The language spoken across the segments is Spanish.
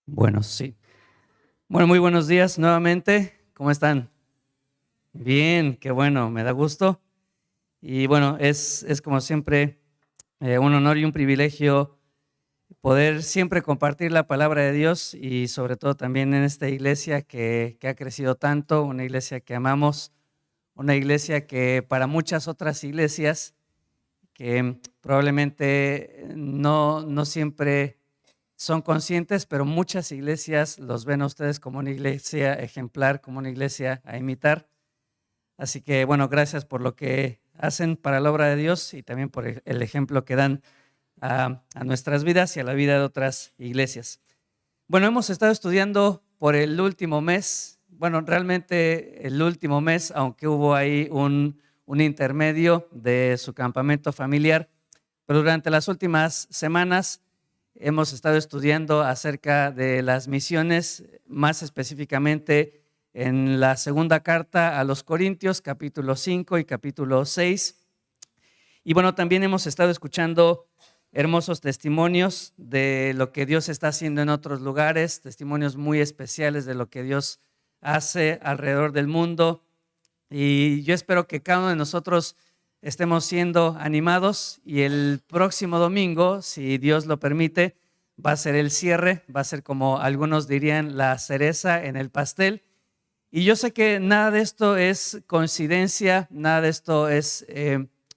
Bueno, sí. Bueno, muy buenos días nuevamente. ¿Cómo están? Bien, qué bueno, me da gusto. Y bueno, es como siempre un honor y un privilegio poder siempre compartir la palabra de Dios y sobre todo también en esta iglesia que ha crecido tanto, una iglesia que amamos, una iglesia que para muchas otras iglesias que probablemente no siempre son conscientes, pero muchas iglesias los ven a ustedes como una iglesia ejemplar, como una iglesia a imitar. Así que, bueno, gracias por lo que hacen para la obra de Dios y también por el ejemplo que dan a nuestras vidas y a la vida de otras iglesias. Bueno, hemos estado estudiando por el último mes, bueno, realmente el último mes, aunque hubo ahí un intermedio de su campamento familiar, pero durante las últimas semanas hemos estado estudiando acerca de las misiones, más específicamente en la segunda carta a los Corintios, capítulo 5 y capítulo 6. Y bueno, también hemos estado escuchando hermosos testimonios de lo que Dios está haciendo en otros lugares, testimonios muy especiales de lo que Dios hace alrededor del mundo. Y yo espero que cada uno de nosotros estemos siendo animados y el próximo domingo, si Dios lo permite, va a ser el cierre, va a ser como algunos dirían la cereza en el pastel. Y yo sé que nada de esto es coincidencia, nada de esto es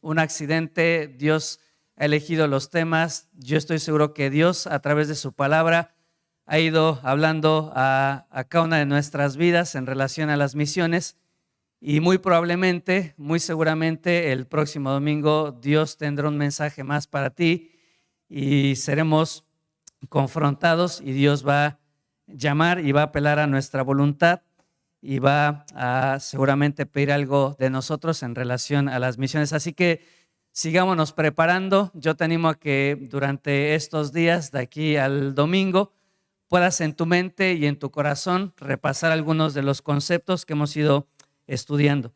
un accidente. Dios ha elegido los temas. Yo estoy seguro que Dios a través de su palabra ha ido hablando a cada una de nuestras vidas en relación a las misiones. Y muy probablemente, muy seguramente, el próximo domingo Dios tendrá un mensaje más para ti y seremos confrontados y Dios va a llamar y va a apelar a nuestra voluntad y va a seguramente pedir algo de nosotros en relación a las misiones. Así que sigámonos preparando. Yo te animo a que durante estos días, de aquí al domingo, puedas en tu mente y en tu corazón repasar algunos de los conceptos que hemos ido estudiando.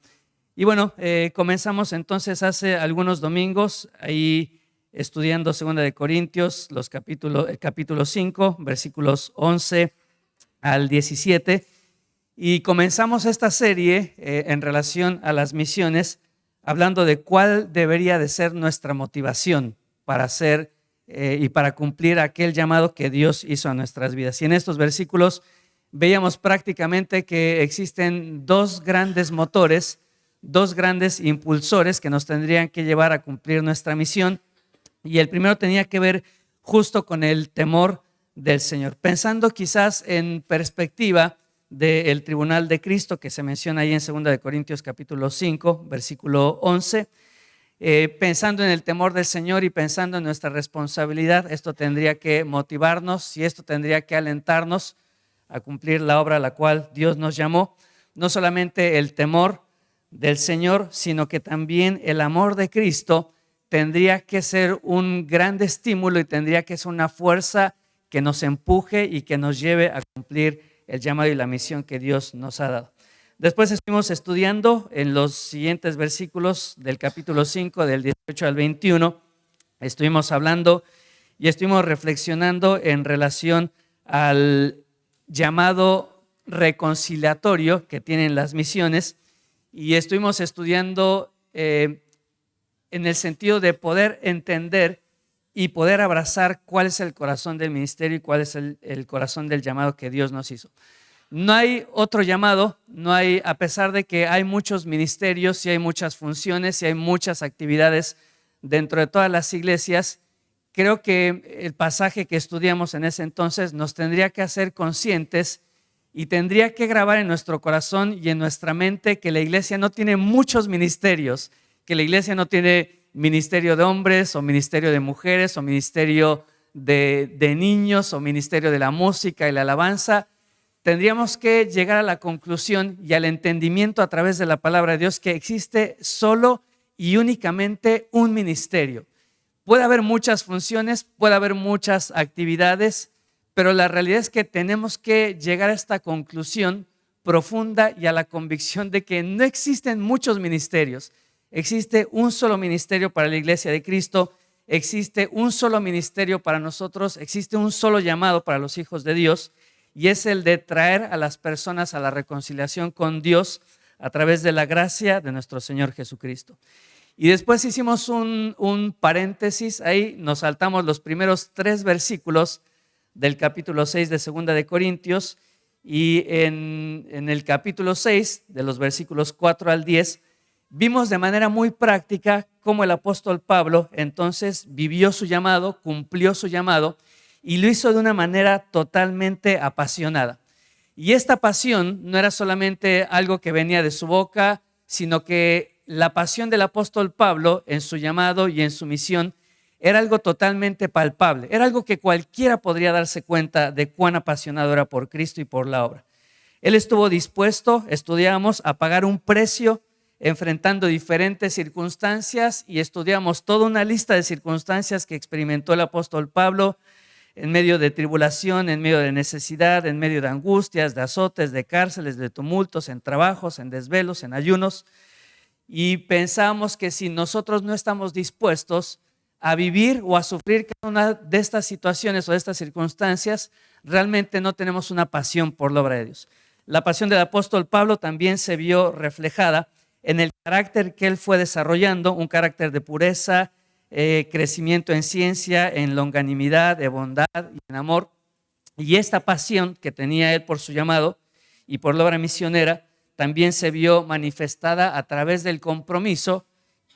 Y bueno, comenzamos entonces hace algunos domingos ahí estudiando 2 de Corintios, el capítulo 5, versículos 11 al 17. Y comenzamos esta serie en relación a las misiones, hablando de cuál debería de ser nuestra motivación para hacer y para cumplir aquel llamado que Dios hizo a nuestras vidas. Y en estos versículos veíamos prácticamente que existen dos grandes motores, dos grandes impulsores que nos tendrían que llevar a cumplir nuestra misión. Y el primero tenía que ver justo con el temor del Señor. Pensando quizás en perspectiva del tribunal de Cristo que se menciona ahí en 2 de Corintios capítulo 5, versículo 11, pensando en el temor del Señor y pensando en nuestra responsabilidad, esto tendría que motivarnos y esto tendría que alentarnos a cumplir la obra a la cual Dios nos llamó. No solamente el temor del Señor, sino que también el amor de Cristo tendría que ser un gran estímulo y tendría que ser una fuerza que nos empuje y que nos lleve a cumplir el llamado y la misión que Dios nos ha dado. Después estuvimos estudiando en los siguientes versículos del capítulo 5, del 18 al 21, estuvimos hablando y estuvimos reflexionando en relación al llamado reconciliatorio que tienen las misiones y estuvimos estudiando en el sentido de poder entender y poder abrazar cuál es el corazón del ministerio y cuál es el corazón del llamado que Dios nos hizo. No hay otro llamado, no hay, a pesar de que hay muchos ministerios y hay muchas funciones y hay muchas actividades dentro de todas las iglesias, creo que el pasaje que estudiamos en ese entonces nos tendría que hacer conscientes y tendría que grabar en nuestro corazón y en nuestra mente que la iglesia no tiene muchos ministerios, que la iglesia no tiene ministerio de hombres o ministerio de mujeres o ministerio de niños o ministerio de la música y la alabanza. Tendríamos que llegar a la conclusión y al entendimiento a través de la palabra de Dios que existe solo y únicamente un ministerio. Puede haber muchas funciones, puede haber muchas actividades, pero la realidad es que tenemos que llegar a esta conclusión profunda y a la convicción de que no existen muchos ministerios. Existe un solo ministerio para la Iglesia de Cristo, existe un solo ministerio para nosotros, existe un solo llamado para los hijos de Dios y es el de traer a las personas a la reconciliación con Dios a través de la gracia de nuestro Señor Jesucristo. Y después hicimos un paréntesis, ahí nos saltamos los primeros 3 versículos del capítulo 6 de 2 de Corintios, y en el capítulo 6, de los versículos 4 al 10, vimos de manera muy práctica cómo el apóstol Pablo entonces vivió su llamado, cumplió su llamado y lo hizo de una manera totalmente apasionada. Y esta pasión no era solamente algo que venía de su boca, sino que la pasión del apóstol Pablo en su llamado y en su misión era algo totalmente palpable, era algo que cualquiera podría darse cuenta de cuán apasionado era por Cristo y por la obra. Él estuvo dispuesto, estudiamos, a pagar un precio enfrentando diferentes circunstancias, y estudiamos toda una lista de circunstancias que experimentó el apóstol Pablo en medio de tribulación, en medio de necesidad, en medio de angustias, de azotes, de cárceles, de tumultos, en trabajos, en desvelos, en ayunos. Y pensamos que si nosotros no estamos dispuestos a vivir o a sufrir cada una de estas situaciones o de estas circunstancias, realmente no tenemos una pasión por la obra de Dios. La pasión del apóstol Pablo también se vio reflejada en el carácter que él fue desarrollando, un carácter de pureza, crecimiento en ciencia, en longanimidad, de bondad y en amor. Y esta pasión que tenía él por su llamado y por la obra misionera también se vio manifestada a través del compromiso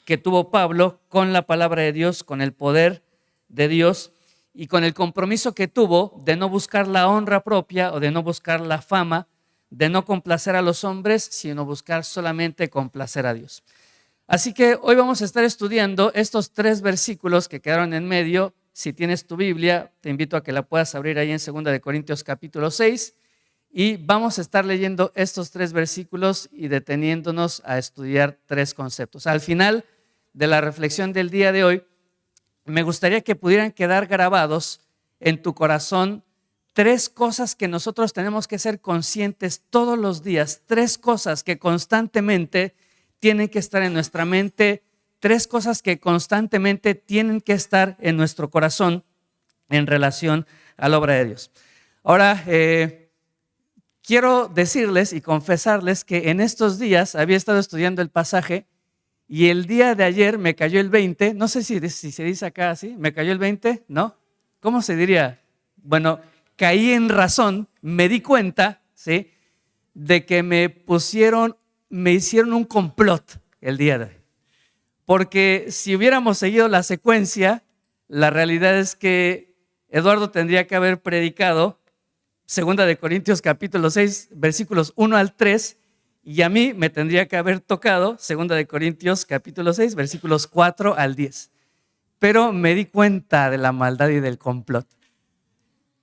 que tuvo Pablo con la palabra de Dios, con el poder de Dios, y con el compromiso que tuvo de no buscar la honra propia o de no buscar la fama, de no complacer a los hombres, sino buscar solamente complacer a Dios. Así que hoy vamos a estar estudiando estos 3 versículos que quedaron en medio. Si tienes tu Biblia, te invito a que la puedas abrir ahí en 2 de Corintios capítulo 6, y vamos a estar leyendo estos 3 versículos y deteniéndonos a estudiar 3 conceptos. Al final de la reflexión del día de hoy, me gustaría que pudieran quedar grabados en tu corazón 3 cosas que nosotros tenemos que ser conscientes todos los días, 3 cosas que constantemente tienen que estar en nuestra mente, 3 cosas que constantemente tienen que estar en nuestro corazón en relación a la obra de Dios. Ahora, quiero decirles y confesarles que en estos días había estado estudiando el pasaje y el día de ayer me cayó el 20, no sé si se dice acá así, ¿me cayó el 20? ¿No? ¿Cómo se diría? Bueno, caí en razón, me di cuenta, ¿sí?, de que me hicieron un complot el día de hoy. Porque si hubiéramos seguido la secuencia, la realidad es que Eduardo tendría que haber predicado 2 de Corintios capítulo 6, versículos 1 al 3, y a mí me tendría que haber tocado 2 de Corintios capítulo 6, versículos 4 al 10. Pero me di cuenta de la maldad y del complot.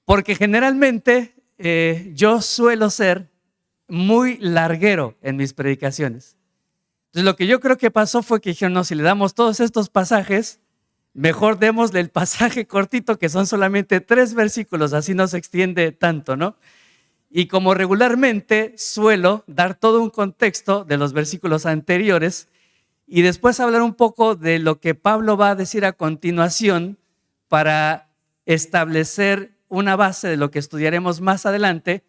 Porque generalmente yo suelo ser muy larguero en mis predicaciones. Entonces lo que yo creo que pasó fue que dijeron, no, si le damos todos estos pasajes, mejor démosle el pasaje cortito, que son solamente 3 versículos, así no se extiende tanto, ¿no? Y como regularmente suelo dar todo un contexto de los versículos anteriores y después hablar un poco de lo que Pablo va a decir a continuación para establecer una base de lo que estudiaremos más adelante.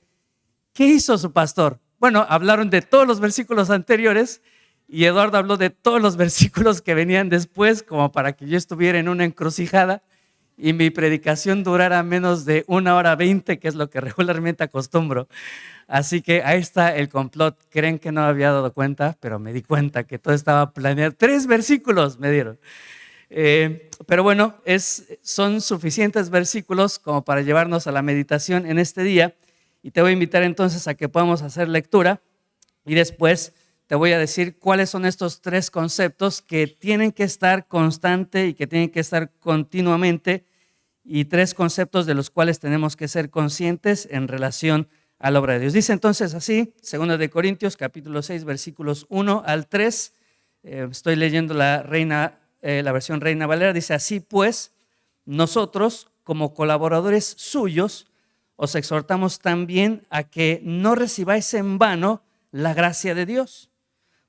¿Qué hizo su pastor? Bueno, hablaron de todos los versículos anteriores y Eduardo habló de todos los versículos que venían después, como para que yo estuviera en una encrucijada y mi predicación durara menos de 1 hora 20, que es lo que regularmente acostumbro. Así que ahí está el complot. Creen que no había dado cuenta, pero me di cuenta que todo estaba planeado. 3 versículos me dieron. Pero bueno, son suficientes versículos como para llevarnos a la meditación en este día. Y te voy a invitar entonces a que podamos hacer lectura y después te voy a decir cuáles son estos 3 conceptos que tienen que estar constante y que tienen que estar continuamente, y 3 conceptos de los cuales tenemos que ser conscientes en relación a la obra de Dios. Dice entonces así, 2 de Corintios capítulo 6 versículos 1 al 3, estoy leyendo la versión Reina Valera. Dice: así pues, nosotros como colaboradores suyos os exhortamos también a que no recibáis en vano la gracia de Dios,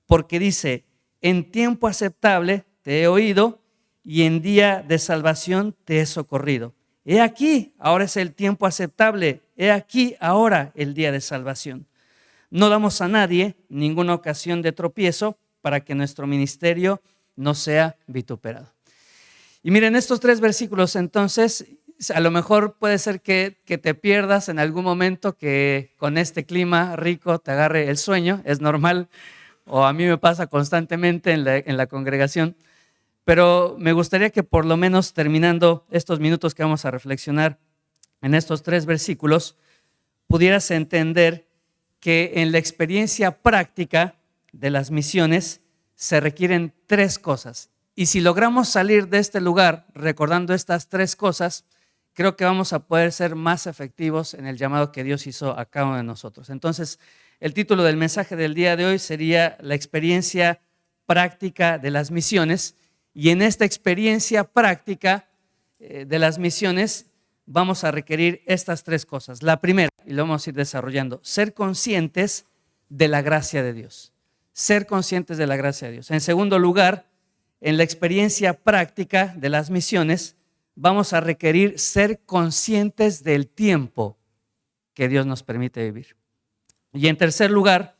porque dice: en tiempo aceptable te he oído y en día de salvación te he socorrido. He aquí, ahora es el tiempo aceptable, he aquí ahora el día de salvación. No damos a nadie ninguna ocasión de tropiezo para que nuestro ministerio no sea vituperado. Y miren, estos 3 versículos entonces, a lo mejor puede ser que te pierdas en algún momento, que con este clima rico te agarre el sueño, es normal, o a mí me pasa constantemente en la congregación, pero me gustaría que por lo menos terminando estos minutos que vamos a reflexionar en estos 3 versículos, pudieras entender que en la experiencia práctica de las misiones se requieren 3 cosas. Y si logramos salir de este lugar recordando estas 3 cosas, creo que vamos a poder ser más efectivos en el llamado que Dios hizo a cada uno de nosotros. Entonces, el título del mensaje del día de hoy sería la experiencia práctica de las misiones. Y en esta experiencia práctica de las misiones vamos a requerir estas 3 cosas. La primera, y lo vamos a ir desarrollando, ser conscientes de la gracia de Dios. Ser conscientes de la gracia de Dios. En segundo lugar, en la experiencia práctica de las misiones, vamos a requerir ser conscientes del tiempo que Dios nos permite vivir. Y en tercer lugar,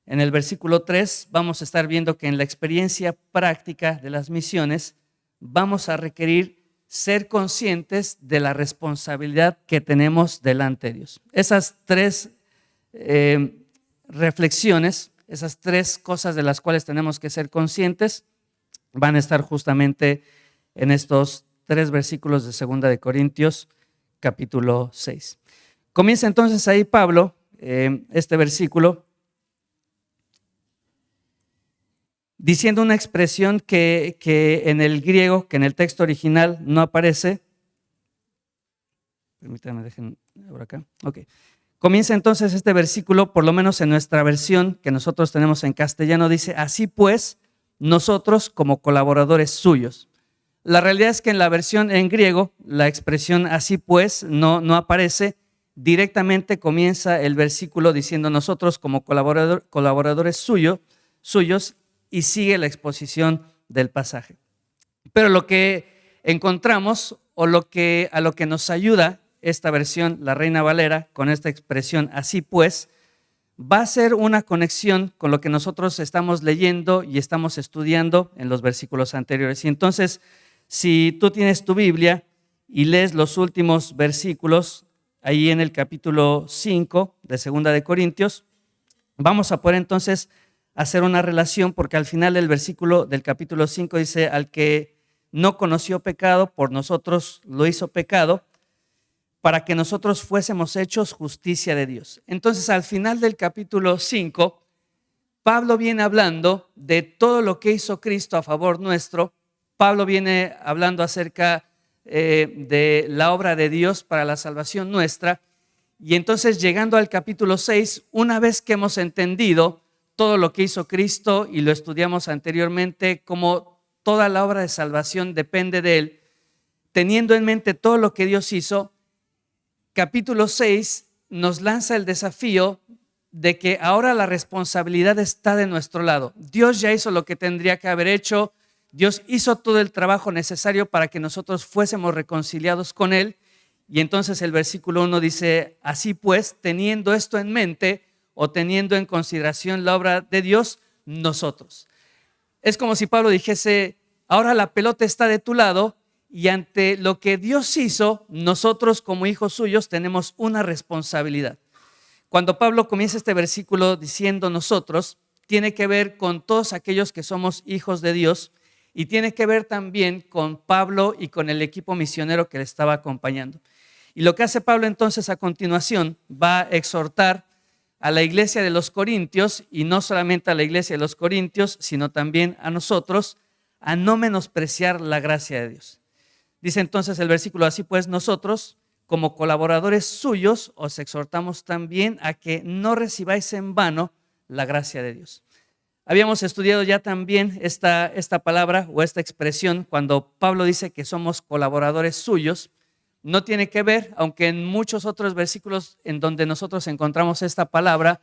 en el versículo 3, vamos a estar viendo que en la experiencia práctica de las misiones, vamos a requerir ser conscientes de la responsabilidad que tenemos delante de Dios. Esas 3 reflexiones, esas 3 cosas de las cuales tenemos que ser conscientes, van a estar justamente en estos 3 versículos de 2 de Corintios, capítulo 6. Comienza entonces ahí Pablo, este versículo, diciendo una expresión que en el griego, que en el texto original no aparece. Permítanme, dejen por acá. Ok. Comienza entonces este versículo, por lo menos en nuestra versión que nosotros tenemos en castellano, dice: así pues, nosotros como colaboradores suyos. La realidad es que en la versión en griego, la expresión así pues no aparece. Directamente comienza el versículo diciendo nosotros como colaboradores suyos, y sigue la exposición del pasaje. Pero lo que encontramos, o a lo que nos ayuda esta versión, la Reina Valera, con esta expresión así pues, va a ser una conexión con lo que nosotros estamos leyendo y estamos estudiando en los versículos anteriores. Y entonces, si tú tienes tu Biblia y lees los últimos versículos, ahí en el capítulo 5 de 2 de Corintios, vamos a poder entonces hacer una relación, porque al final del versículo del capítulo 5 dice: al que no conoció pecado, por nosotros lo hizo pecado, para que nosotros fuésemos hechos justicia de Dios. Entonces, al final del capítulo 5, Pablo viene hablando de todo lo que hizo Cristo a favor nuestro. Pablo viene hablando acerca de la obra de Dios para la salvación nuestra. Y entonces, llegando al capítulo 6, una vez que hemos entendido todo lo que hizo Cristo y lo estudiamos anteriormente, como toda la obra de salvación depende de Él, teniendo en mente todo lo que Dios hizo, capítulo 6 nos lanza el desafío de que ahora la responsabilidad está de nuestro lado. Dios ya hizo lo que tendría que haber hecho. Dios hizo todo el trabajo necesario para que nosotros fuésemos reconciliados con Él. Y entonces el versículo 1 dice: así pues, teniendo esto en mente, o teniendo en consideración la obra de Dios, nosotros. Es como si Pablo dijese: ahora la pelota está de tu lado, y ante lo que Dios hizo, nosotros como hijos suyos tenemos una responsabilidad. Cuando Pablo comienza este versículo diciendo nosotros, tiene que ver con todos aquellos que somos hijos de Dios, y tiene que ver también con Pablo y con el equipo misionero que le estaba acompañando. Y lo que hace Pablo entonces a continuación, va a exhortar a la iglesia de los Corintios, y no solamente a la iglesia de los Corintios, sino también a nosotros, a no menospreciar la gracia de Dios. Dice entonces el versículo: así pues, nosotros como colaboradores suyos os exhortamos también a que no recibáis en vano la gracia de Dios. Habíamos estudiado ya también esta palabra o esta expresión cuando Pablo dice que somos colaboradores suyos. No tiene que ver, aunque en muchos otros versículos en donde nosotros encontramos esta palabra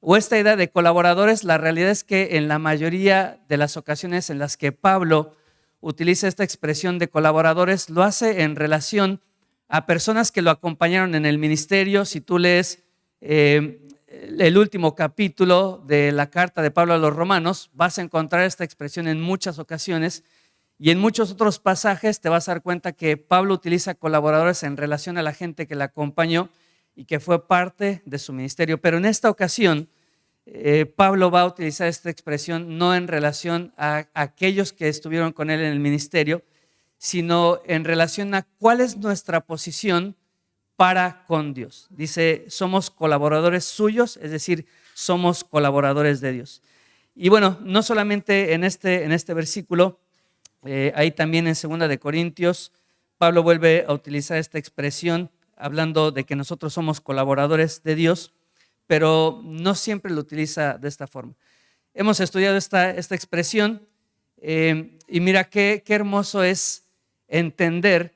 o esta idea de colaboradores, la realidad es que en la mayoría de las ocasiones en las que Pablo utiliza esta expresión de colaboradores, lo hace en relación a personas que lo acompañaron en el ministerio. Si tú lees el último capítulo de la carta de Pablo a los Romanos, vas a encontrar esta expresión en muchas ocasiones, y en muchos otros pasajes te vas a dar cuenta que Pablo utiliza colaboradores en relación a la gente que le acompañó y que fue parte de su ministerio. Pero en esta ocasión, Pablo va a utilizar esta expresión no en relación a aquellos que estuvieron con él en el ministerio, sino en relación a cuál es nuestra posición para con Dios. Dice, somos colaboradores suyos, es decir, somos colaboradores de Dios. Y bueno, no solamente en este versículo, ahí también en 2 de Corintios, Pablo vuelve a utilizar esta expresión hablando de que nosotros somos colaboradores de Dios, pero no siempre lo utiliza de esta forma. Hemos estudiado esta expresión y mira qué hermoso es entender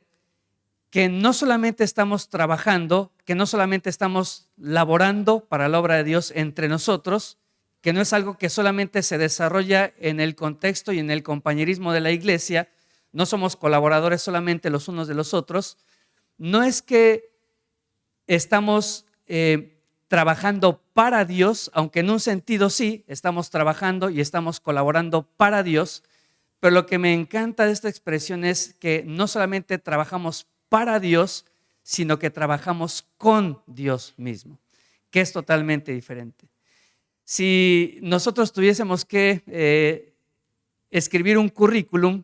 que no solamente estamos trabajando, que no solamente estamos laborando para la obra de Dios entre nosotros, que no es algo que solamente se desarrolla en el contexto y en el compañerismo de la iglesia, no somos colaboradores solamente los unos de los otros, no es que estamos trabajando para Dios, aunque en un sentido sí, estamos trabajando y estamos colaborando para Dios, pero lo que me encanta de esta expresión es que no solamente trabajamos para Dios, sino que trabajamos con Dios mismo, que es totalmente diferente. Si nosotros tuviésemos que escribir un currículum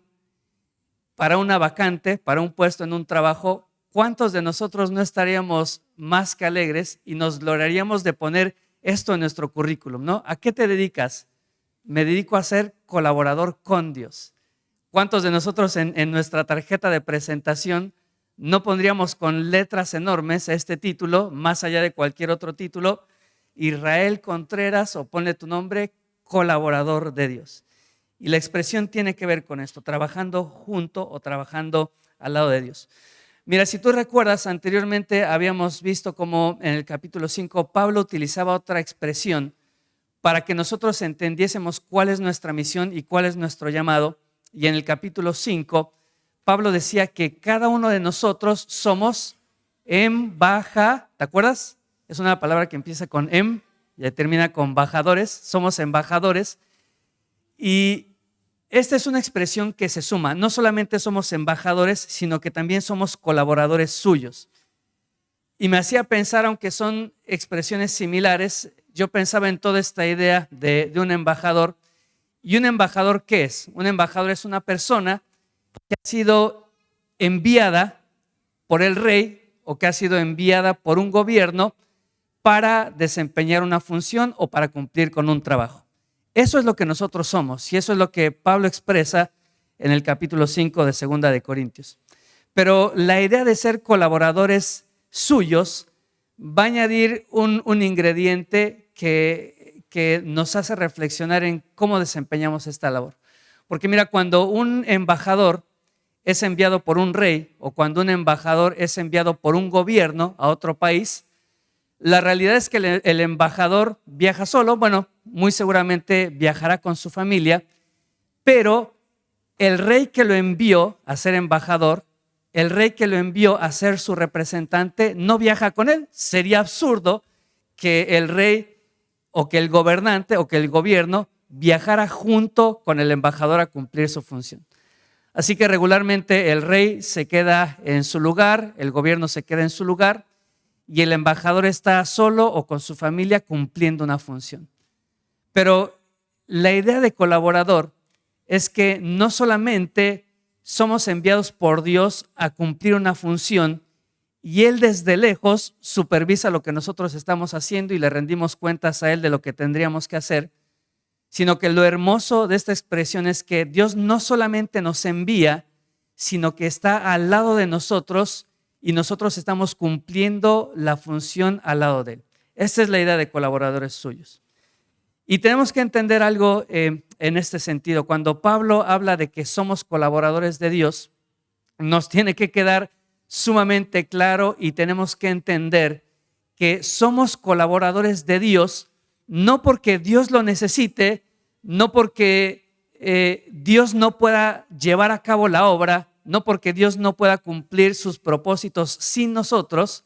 para una vacante, para un puesto en un trabajo, ¿cuántos de nosotros no estaríamos más que alegres y nos gloriaríamos de poner esto en nuestro currículum, ¿no? ¿A qué te dedicas? Me dedico a ser colaborador con Dios. ¿Cuántos de nosotros en nuestra tarjeta de presentación no pondríamos con letras enormes este título, más allá de cualquier otro título, Israel Contreras, o ponle tu nombre, colaborador de Dios? Y la expresión tiene que ver con esto, trabajando junto o trabajando al lado de Dios. Mira, si tú recuerdas, anteriormente habíamos visto cómo en el capítulo 5 Pablo utilizaba otra expresión para que nosotros entendiésemos cuál es nuestra misión y cuál es nuestro llamado. Y en el capítulo 5, Pablo decía que cada uno de nosotros somos embajadores. ¿Te acuerdas? Es una palabra que empieza con y termina con bajadores. Somos embajadores. Y esta es una expresión que se suma. No solamente somos embajadores, sino que también somos colaboradores suyos. Y me hacía pensar, aunque son expresiones similares, yo pensaba en toda esta idea de un embajador. ¿Y un embajador qué es? Un embajador es una persona que ha sido enviada por el rey o que ha sido enviada por un gobierno para desempeñar una función o para cumplir con un trabajo. Eso es lo que nosotros somos y eso es lo que Pablo expresa en el capítulo 5 de 2 de Corintios. Pero la idea de ser colaboradores suyos va a añadir un ingrediente que nos hace reflexionar en cómo desempeñamos esta labor. Porque mira, cuando un embajador es enviado por un rey o cuando un embajador es enviado por un gobierno a otro país, la realidad es que el embajador viaja solo, bueno, muy seguramente viajará con su familia, pero el rey que lo envió a ser embajador, el rey que lo envió a ser su representante, no viaja con él. Sería absurdo que el rey o que el gobernante o que el gobierno viajara junto con el embajador a cumplir su función. Así que regularmente el rey se queda en su lugar, el gobierno se queda en su lugar y el embajador está solo o con su familia cumpliendo una función. Pero la idea de colaborador es que no solamente somos enviados por Dios a cumplir una función y Él desde lejos supervisa lo que nosotros estamos haciendo y le rendimos cuentas a Él de lo que tendríamos que hacer, sino que lo hermoso de esta expresión es que Dios no solamente nos envía, sino que está al lado de nosotros y nosotros estamos cumpliendo la función al lado de Él. Esta es la idea de colaboradores suyos. Y tenemos que entender algo en este sentido. Cuando Pablo habla de que somos colaboradores de Dios, nos tiene que quedar sumamente claro y tenemos que entender que somos colaboradores de Dios no porque Dios lo necesite, no porque Dios no pueda llevar a cabo la obra, no porque Dios no pueda cumplir sus propósitos sin nosotros,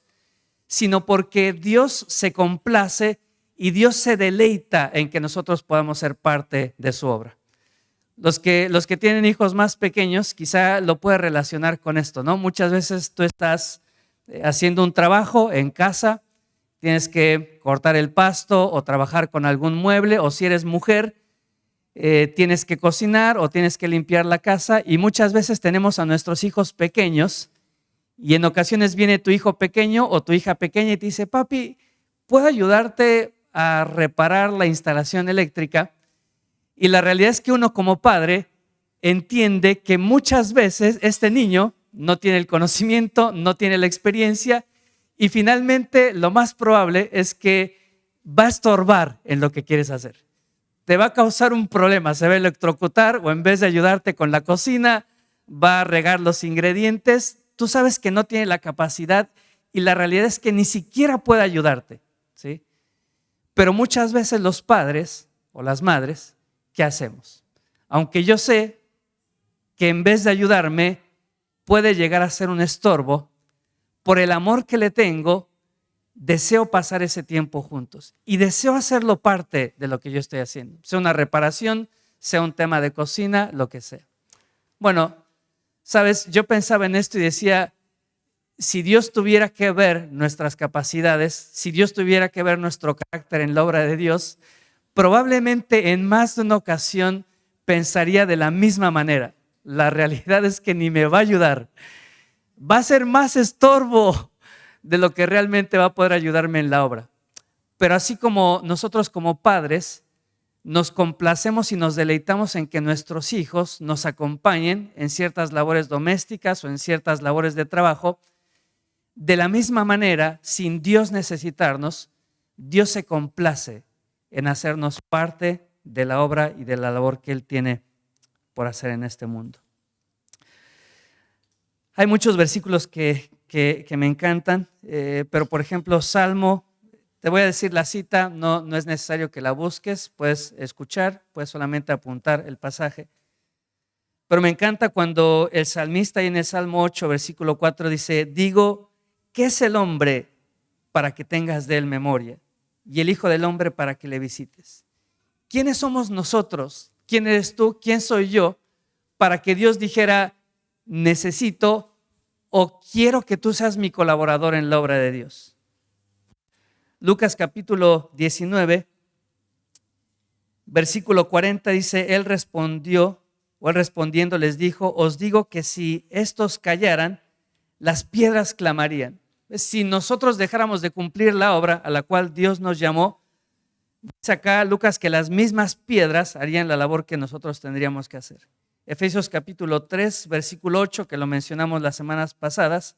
sino porque Dios se complace y Dios se deleita en que nosotros podamos ser parte de su obra. Los que tienen hijos más pequeños quizá lo pueden relacionar con esto, ¿no? Muchas veces tú estás haciendo un trabajo en casa, tienes que cortar el pasto o trabajar con algún mueble, o si eres mujer, tienes que cocinar o tienes que limpiar la casa, y muchas veces tenemos a nuestros hijos pequeños y en ocasiones viene tu hijo pequeño o tu hija pequeña y te dice: papi, ¿puedo ayudarte a reparar la instalación eléctrica? Y la realidad es que uno como padre entiende que muchas veces este niño no tiene el conocimiento, no tiene la experiencia, y finalmente lo más probable es que va a estorbar en lo que quieres hacer. Te va a causar un problema, se va a electrocutar, o en vez de ayudarte con la cocina, va a regar los ingredientes. Tú sabes que no tiene la capacidad y la realidad es que ni siquiera puede ayudarte, ¿sí? Pero muchas veces los padres o las madres, ¿qué hacemos? Aunque yo sé que en vez de ayudarme puede llegar a ser un estorbo, por el amor que le tengo, deseo pasar ese tiempo juntos y deseo hacerlo parte de lo que yo estoy haciendo, sea una reparación, sea un tema de cocina, lo que sea. Bueno, sabes, yo pensaba en esto y decía, si Dios tuviera que ver nuestras capacidades, si Dios tuviera que ver nuestro carácter en la obra de Dios, probablemente en más de una ocasión pensaría de la misma manera. La realidad es que ni me va a ayudar. Va a ser más estorbo de lo que realmente va a poder ayudarme en la obra. Pero así como nosotros como padres nos complacemos y nos deleitamos en que nuestros hijos nos acompañen en ciertas labores domésticas o en ciertas labores de trabajo, de la misma manera, sin Dios necesitarnos, Dios se complace en hacernos parte de la obra y de la labor que Él tiene por hacer en este mundo. Hay muchos versículos que me encantan, pero por ejemplo, Salmo, te voy a decir la cita, no es necesario que la busques, puedes escuchar, puedes solamente apuntar el pasaje. Pero me encanta cuando el salmista ahí en el Salmo 8, versículo 4 dice: digo, ¿qué es el hombre para que tengas de él memoria? Y el hijo del hombre para que le visites. ¿Quiénes somos nosotros? ¿Quién eres tú? ¿Quién soy yo? Para que Dios dijera: necesito o quiero que tú seas mi colaborador en la obra de Dios. Lucas capítulo 19, versículo 40 dice: él respondiendo les dijo: os digo que si estos callaran, las piedras clamarían. Si nosotros dejáramos de cumplir la obra a la cual Dios nos llamó, dice acá Lucas que las mismas piedras harían la labor que nosotros tendríamos que hacer. Efesios capítulo 3, versículo 8, que lo mencionamos las semanas pasadas,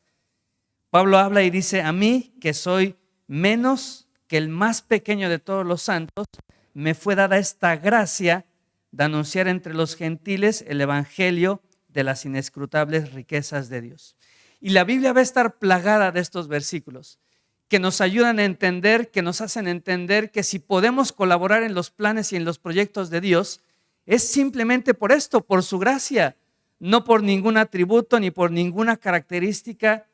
Pablo habla y dice: a mí, que soy menos que el más pequeño de todos los santos, me fue dada esta gracia de anunciar entre los gentiles el evangelio de las inescrutables riquezas de Dios. Y la Biblia va a estar plagada de estos versículos que nos ayudan a entender, que nos hacen entender que si podemos colaborar en los planes y en los proyectos de Dios, es simplemente por esto, por su gracia, no por ningún atributo ni por ninguna característica.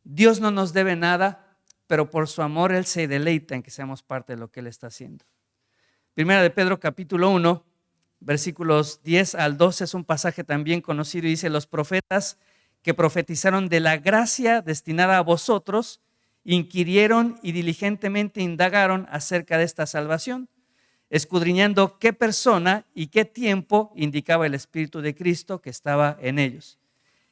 Dios no nos debe nada, pero por su amor Él se deleita en que seamos parte de lo que Él está haciendo. Primera de Pedro capítulo 1, versículos 10 al 12 es un pasaje también conocido y dice: los profetas que profetizaron de la gracia destinada a vosotros inquirieron y diligentemente indagaron acerca de esta salvación, escudriñando qué persona y qué tiempo indicaba el Espíritu de Cristo que estaba en ellos,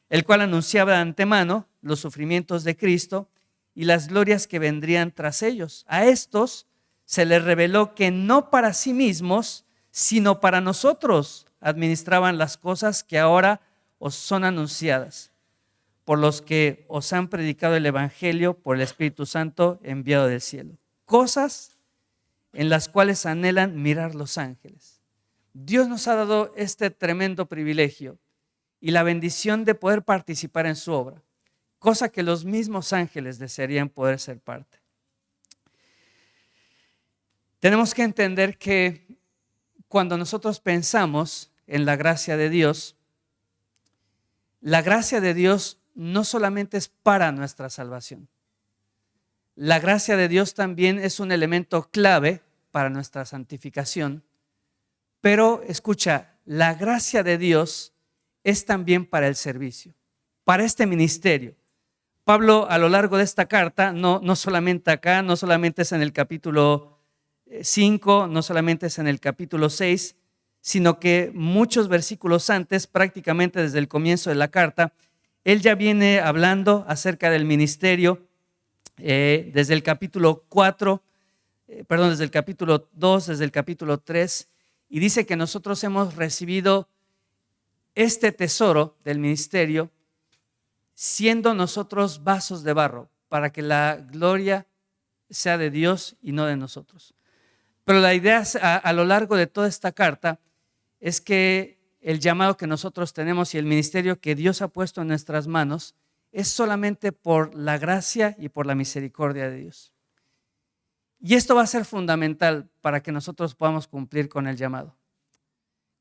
el cual anunciaba de antemano los sufrimientos de Cristo y las glorias que vendrían tras ellos. A estos se les reveló que no para sí mismos, sino para nosotros administraban las cosas que ahora os son anunciadas, por los que os han predicado el Evangelio por el Espíritu Santo enviado del cielo. Cosas en las cuales anhelan mirar los ángeles. Dios nos ha dado este tremendo privilegio y la bendición de poder participar en su obra, cosa que los mismos ángeles desearían poder ser parte. Tenemos que entender que cuando nosotros pensamos en la gracia de Dios, la gracia de Dios no solamente es para nuestra salvación. La gracia de Dios también es un elemento clave para nuestra santificación. Pero escucha, la gracia de Dios es también para el servicio, para este ministerio. Pablo, a lo largo de esta carta, no solamente acá, no solamente es en el capítulo 5, no solamente es en el capítulo 6, sino que muchos versículos antes, prácticamente desde el comienzo de la carta, él ya viene hablando acerca del ministerio desde el capítulo 4, desde el capítulo 2, desde el capítulo 3, y dice que nosotros hemos recibido este tesoro del ministerio siendo nosotros vasos de barro, para que la gloria sea de Dios y no de nosotros. Pero la idea a lo largo de toda esta carta es que el llamado que nosotros tenemos y el ministerio que Dios ha puesto en nuestras manos es solamente por la gracia y por la misericordia de Dios. Y esto va a ser fundamental para que nosotros podamos cumplir con el llamado.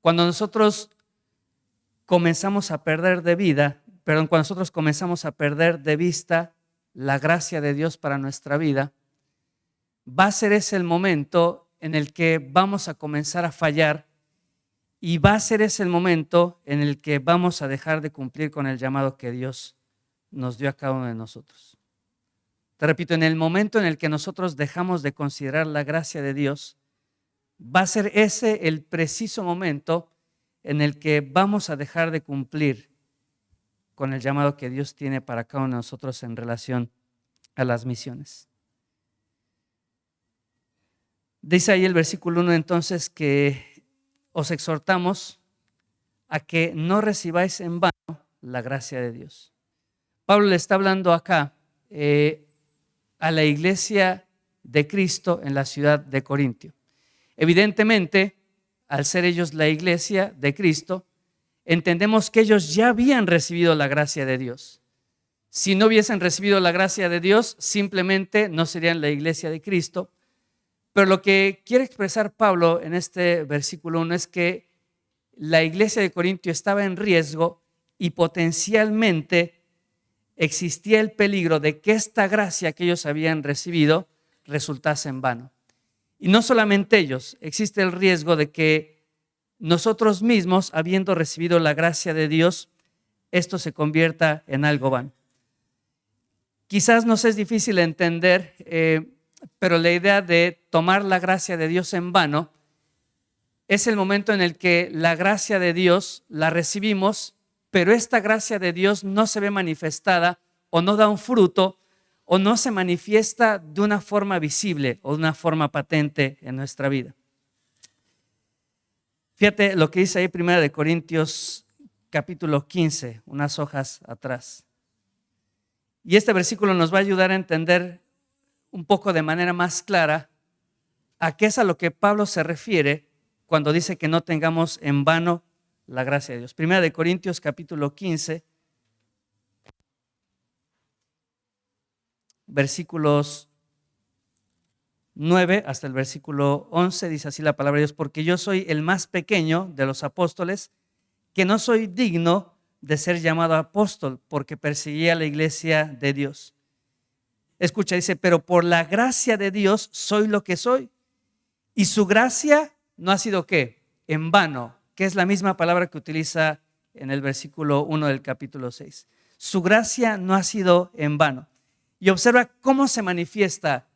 Cuando nosotros comenzamos a perder de vista la gracia de Dios para nuestra vida, va a ser ese el momento en el que vamos a comenzar a fallar y va a ser ese el momento en el que vamos a dejar de cumplir con el llamado que Dios nos dio a cada uno de nosotros. Te repito, en el momento en el que nosotros dejamos de considerar la gracia de Dios, va a ser ese el preciso momento en el que vamos a dejar de cumplir con el llamado que Dios tiene para cada uno de nosotros en relación a las misiones. Dice ahí el versículo 1 entonces que os exhortamos a que no recibáis en vano la gracia de Dios. Pablo le está hablando acá a la iglesia de Cristo en la ciudad de Corintio. Evidentemente, al ser ellos la iglesia de Cristo, entendemos que ellos ya habían recibido la gracia de Dios. Si no hubiesen recibido la gracia de Dios, simplemente no serían la iglesia de Cristo. Pero lo que quiere expresar Pablo en este versículo 1 es que la iglesia de Corintio estaba en riesgo y potencialmente existía el peligro de que esta gracia que ellos habían recibido resultase en vano. Y no solamente ellos, existe el riesgo de que nosotros mismos, habiendo recibido la gracia de Dios, esto se convierta en algo vano. Quizás nos es difícil entender, pero la idea de tomar la gracia de Dios en vano es el momento en el que la gracia de Dios la recibimos, pero esta gracia de Dios no se ve manifestada o no da un fruto o no se manifiesta de una forma visible o de una forma patente en nuestra vida. Fíjate lo que dice ahí 1 Corintios capítulo 15, unas hojas atrás. Y este versículo nos va a ayudar a entender un poco de manera más clara a qué es a lo que Pablo se refiere cuando dice que no tengamos en vano la gracia de Dios. 1 Corintios capítulo 15, versículos 9 hasta el versículo 11, dice así la palabra de Dios: porque yo soy el más pequeño de los apóstoles, que no soy digno de ser llamado apóstol, porque perseguí a la iglesia de Dios. Escucha, dice, pero por la gracia de Dios soy lo que soy. Y su gracia no ha sido ¿qué? En vano, que es la misma palabra que utiliza en el versículo 1 del capítulo 6. Su gracia no ha sido en vano. Y observa cómo se manifiesta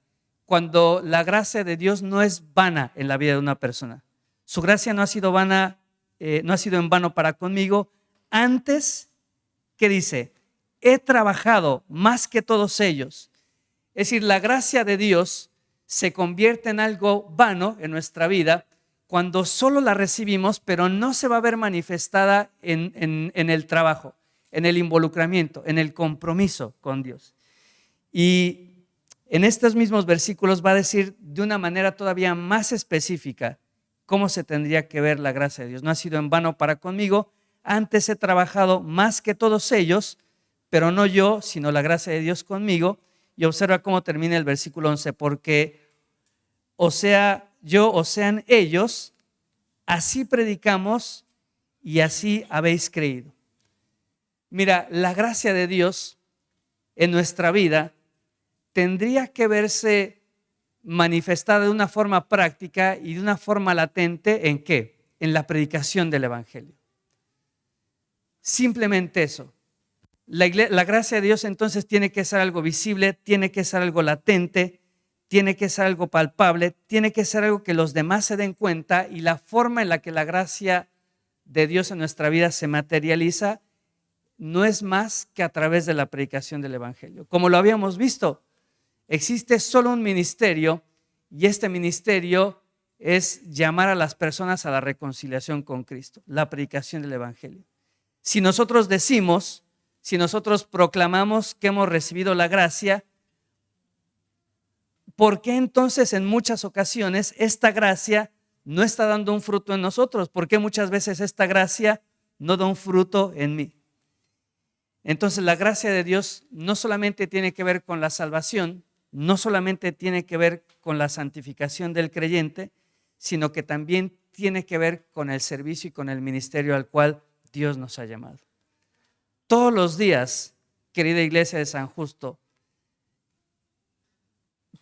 cuando la gracia de Dios no es vana en la vida de una persona. Su gracia no ha sido vana, no ha sido en vano para conmigo. Antes, ¿qué dice? He trabajado más que todos ellos. Es decir, la gracia de Dios se convierte en algo vano en nuestra vida cuando solo la recibimos, pero no se va a ver manifestada en el trabajo, en el involucramiento, en el compromiso con Dios. Y en estos mismos versículos va a decir de una manera todavía más específica cómo se tendría que ver la gracia de Dios. No ha sido en vano para conmigo, antes he trabajado más que todos ellos, pero no yo, sino la gracia de Dios conmigo. Y observa cómo termina el versículo 11, porque o sea yo o sean ellos, así predicamos y así habéis creído. Mira, la gracia de Dios en nuestra vida tendría que verse manifestada de una forma práctica y de una forma latente. ¿En qué? En la predicación del Evangelio. Simplemente eso. La gracia de Dios entonces tiene que ser algo visible, tiene que ser algo latente, tiene que ser algo palpable, tiene que ser algo que los demás se den cuenta, y la forma en la que la gracia de Dios en nuestra vida se materializa no es más que a través de la predicación del Evangelio. Como lo habíamos visto, existe solo un ministerio, y este ministerio es llamar a las personas a la reconciliación con Cristo, la predicación del Evangelio. Si nosotros decimos, si nosotros proclamamos que hemos recibido la gracia, ¿por qué entonces en muchas ocasiones esta gracia no está dando un fruto en nosotros? ¿Por qué muchas veces esta gracia no da un fruto en mí? Entonces la gracia de Dios no solamente tiene que ver con la salvación, no solamente tiene que ver con la santificación del creyente, sino que también tiene que ver con el servicio y con el ministerio al cual Dios nos ha llamado. Todos los días, querida iglesia de San Justo,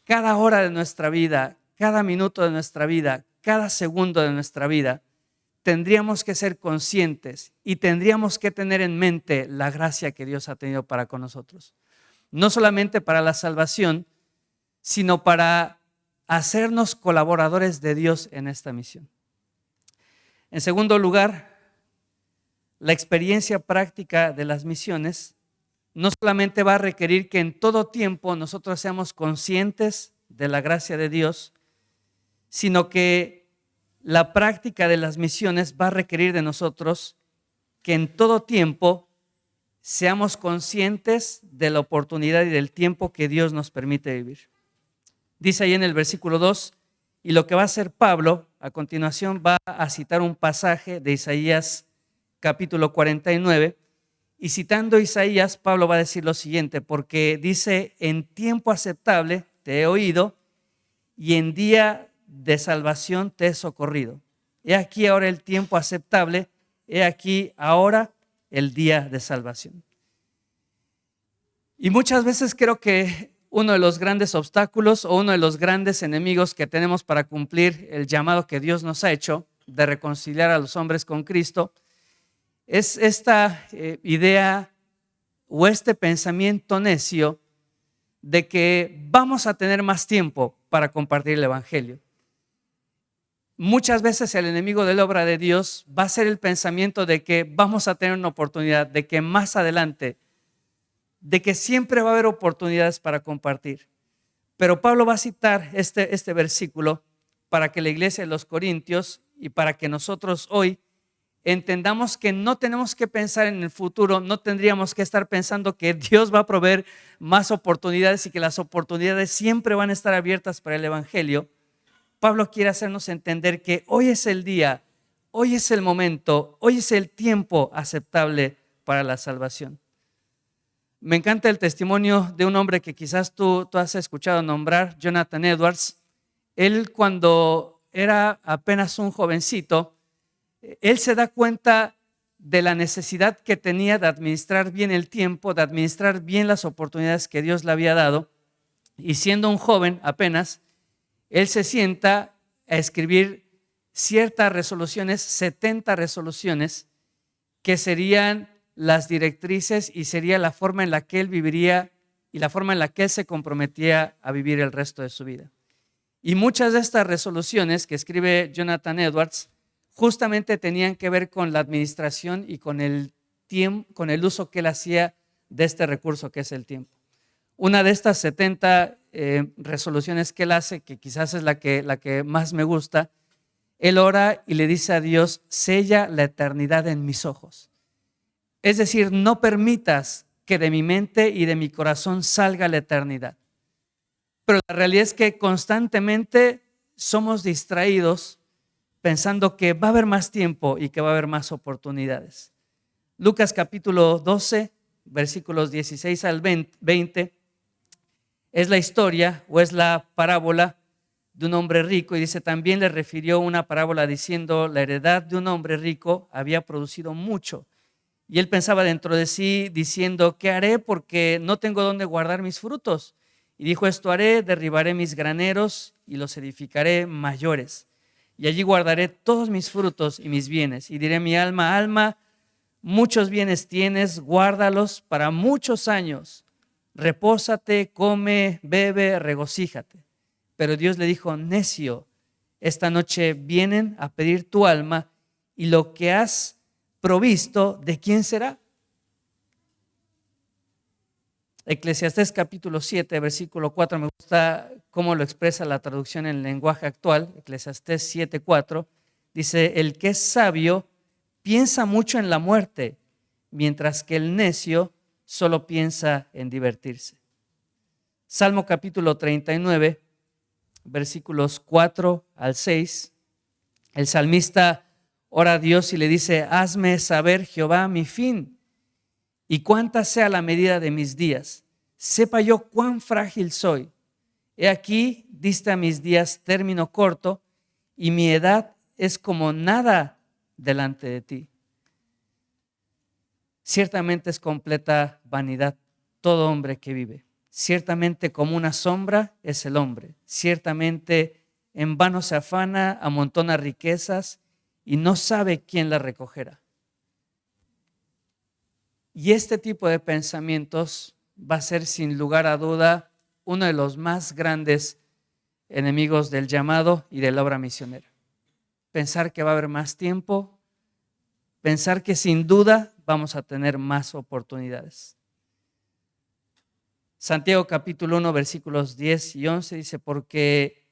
cada hora de nuestra vida, cada minuto de nuestra vida, cada segundo de nuestra vida, tendríamos que ser conscientes y tendríamos que tener en mente la gracia que Dios ha tenido para con nosotros. No solamente para la salvación, sino para hacernos colaboradores de Dios en esta misión. En segundo lugar, la experiencia práctica de las misiones no solamente va a requerir que en todo tiempo nosotros seamos conscientes de la gracia de Dios, sino que la práctica de las misiones va a requerir de nosotros que en todo tiempo seamos conscientes de la oportunidad y del tiempo que Dios nos permite vivir. Dice ahí en el versículo 2, y lo que va a hacer Pablo, a continuación va a citar un pasaje de Isaías capítulo 49, y citando Isaías, Pablo va a decir lo siguiente, porque dice, en tiempo aceptable te he oído, y en día de salvación te he socorrido. He aquí ahora el tiempo aceptable, he aquí ahora el día de salvación. Y muchas veces creo que uno de los grandes obstáculos o uno de los grandes enemigos que tenemos para cumplir el llamado que Dios nos ha hecho de reconciliar a los hombres con Cristo es esta idea o este pensamiento necio de que vamos a tener más tiempo para compartir el Evangelio. Muchas veces el enemigo de la obra de Dios va a ser el pensamiento de que vamos a tener una oportunidad, de que más adelante, de que siempre va a haber oportunidades para compartir. Pero Pablo va a citar este versículo para que la iglesia de los Corintios y para que nosotros hoy entendamos que no tenemos que pensar en el futuro, no tendríamos que estar pensando que Dios va a proveer más oportunidades y que las oportunidades siempre van a estar abiertas para el Evangelio. Pablo quiere hacernos entender que hoy es el día, hoy es el momento, hoy es el tiempo aceptable para la salvación. Me encanta el testimonio de un hombre que quizás tú has escuchado nombrar, Jonathan Edwards. Él, cuando era apenas un jovencito, él se da cuenta de la necesidad que tenía de administrar bien el tiempo, de administrar bien las oportunidades que Dios le había dado. Y siendo un joven apenas, él se sienta a escribir ciertas resoluciones, 70 resoluciones, que serían las directrices y sería la forma en la que él viviría y la forma en la que él se comprometía a vivir el resto de su vida. Y muchas de estas resoluciones que escribe Jonathan Edwards justamente tenían que ver con la administración y con el tiempo, con el uso que él hacía de este recurso que es el tiempo. Una de estas 70 resoluciones que él hace, que quizás es la que más me gusta, él ora y le dice a Dios, sella la eternidad en mis ojos. Es decir, no permitas que de mi mente y de mi corazón salga la eternidad. Pero la realidad es que constantemente somos distraídos pensando que va a haber más tiempo y que va a haber más oportunidades. Lucas capítulo 12, versículos 16 al 20, es la historia o es la parábola de un hombre rico, y dice, también le refirió una parábola diciendo, la heredad de un hombre rico había producido mucho, Y él pensaba dentro de sí diciendo, ¿qué haré? Porque no tengo dónde guardar mis frutos. Y dijo, esto haré, derribaré mis graneros y los edificaré mayores. Y allí guardaré todos mis frutos y mis bienes. Y diré mi alma, alma, muchos bienes tienes, guárdalos para muchos años. Repósate, come, bebe, regocíjate. Pero Dios le dijo, necio, esta noche vienen a pedir tu alma y lo que has provisto, ¿de quién será? Eclesiastés capítulo 7, versículo 4, me gusta cómo lo expresa la traducción en el lenguaje actual. Eclesiastés 7, 4, dice, el que es sabio piensa mucho en la muerte, mientras que el necio solo piensa en divertirse. Salmo capítulo 39, versículos 4 al 6, el salmista ora a Dios y le dice, hazme saber, Jehová, mi fin y cuánta sea la medida de mis días. Sepa yo cuán frágil soy. He aquí, diste a mis días término corto y mi edad es como nada delante de ti. Ciertamente es completa vanidad todo hombre que vive. Ciertamente como una sombra es el hombre. Ciertamente en vano se afana, amontona riquezas y no sabe quién las recogerá. Y este tipo de pensamientos va a ser sin lugar a duda uno de los más grandes enemigos del llamado y de la obra misionera. Pensar que va a haber más tiempo, pensar que sin duda vamos a tener más oportunidades. Santiago capítulo 1 versículos 10 y 11 dice, porque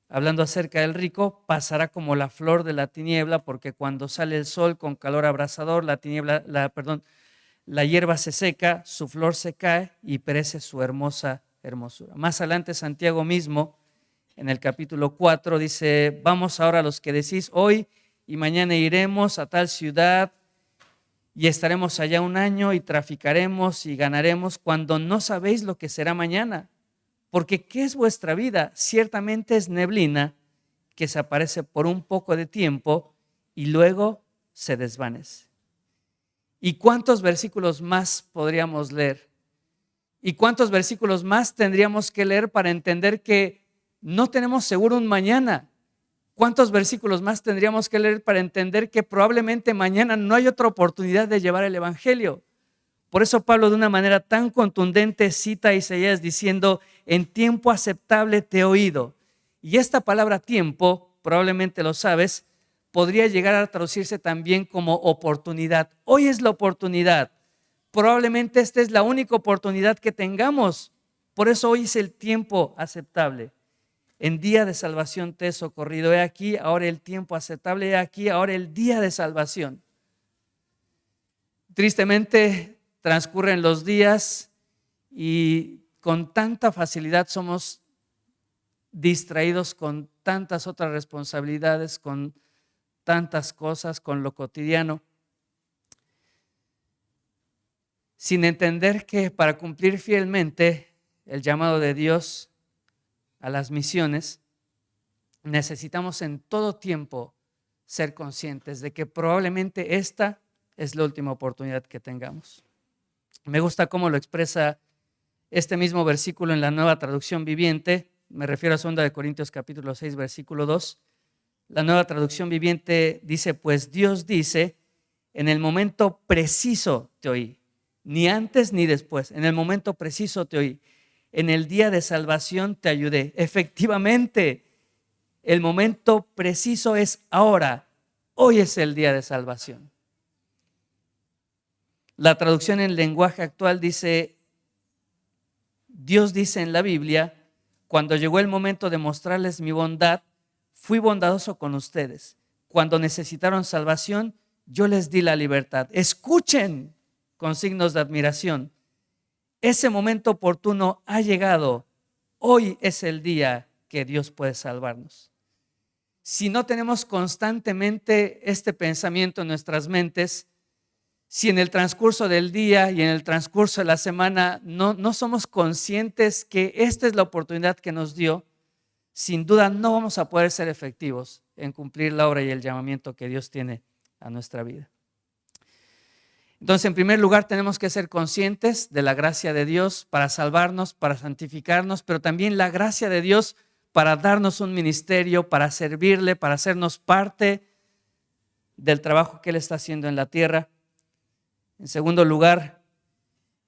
hablando acerca del rico, pasará como la flor de la tiniebla, porque cuando sale el sol con calor abrasador, la hierba se seca, su flor se cae y perece su hermosa hermosura. Más adelante Santiago mismo, en el capítulo 4, dice, vamos ahora los que decís, hoy y mañana iremos a tal ciudad y estaremos allá un año y traficaremos y ganaremos cuando no sabéis lo que será mañana. Porque ¿qué es vuestra vida? Ciertamente es neblina que se aparece por un poco de tiempo y luego se desvanece. ¿Y cuántos versículos más podríamos leer? ¿Y cuántos versículos más tendríamos que leer para entender que no tenemos seguro un mañana? ¿Cuántos versículos más tendríamos que leer para entender que probablemente mañana no hay otra oportunidad de llevar el evangelio? Por eso Pablo de una manera tan contundente cita a Isaías diciendo, en tiempo aceptable te he oído. Y esta palabra tiempo, probablemente lo sabes, podría llegar a traducirse también como oportunidad. Hoy es la oportunidad. Probablemente esta es la única oportunidad que tengamos. Por eso hoy es el tiempo aceptable. En día de salvación te he socorrido. He aquí ahora el tiempo aceptable. He aquí ahora el día de salvación. Tristemente transcurren los días y con tanta facilidad somos distraídos con tantas otras responsabilidades, con tantas cosas, con lo cotidiano, sin entender que para cumplir fielmente el llamado de Dios a las misiones, necesitamos en todo tiempo ser conscientes de que probablemente esta es la última oportunidad que tengamos. Me gusta cómo lo expresa este mismo versículo en la Nueva Traducción Viviente. Me refiero a 2 Corintios capítulo 6, versículo 2. La Nueva Traducción Viviente dice, pues Dios dice, en el momento preciso te oí, ni antes ni después, en el momento preciso te oí, en el día de salvación te ayudé. Efectivamente, el momento preciso es ahora, hoy es el día de salvación. La traducción en lenguaje actual dice, Dios dice en la Biblia, cuando llegó el momento de mostrarles mi bondad, fui bondadoso con ustedes. Cuando necesitaron salvación, yo les di la libertad. Escuchen con signos de admiración. Ese momento oportuno ha llegado. Hoy es el día que Dios puede salvarnos. Si no tenemos constantemente este pensamiento en nuestras mentes, si en el transcurso del día y en el transcurso de la semana no somos conscientes que esta es la oportunidad que nos dio, sin duda no vamos a poder ser efectivos en cumplir la obra y el llamamiento que Dios tiene a nuestra vida. Entonces, en primer lugar, tenemos que ser conscientes de la gracia de Dios para salvarnos, para santificarnos, pero también la gracia de Dios para darnos un ministerio, para servirle, para hacernos parte del trabajo que Él está haciendo en la tierra. En segundo lugar,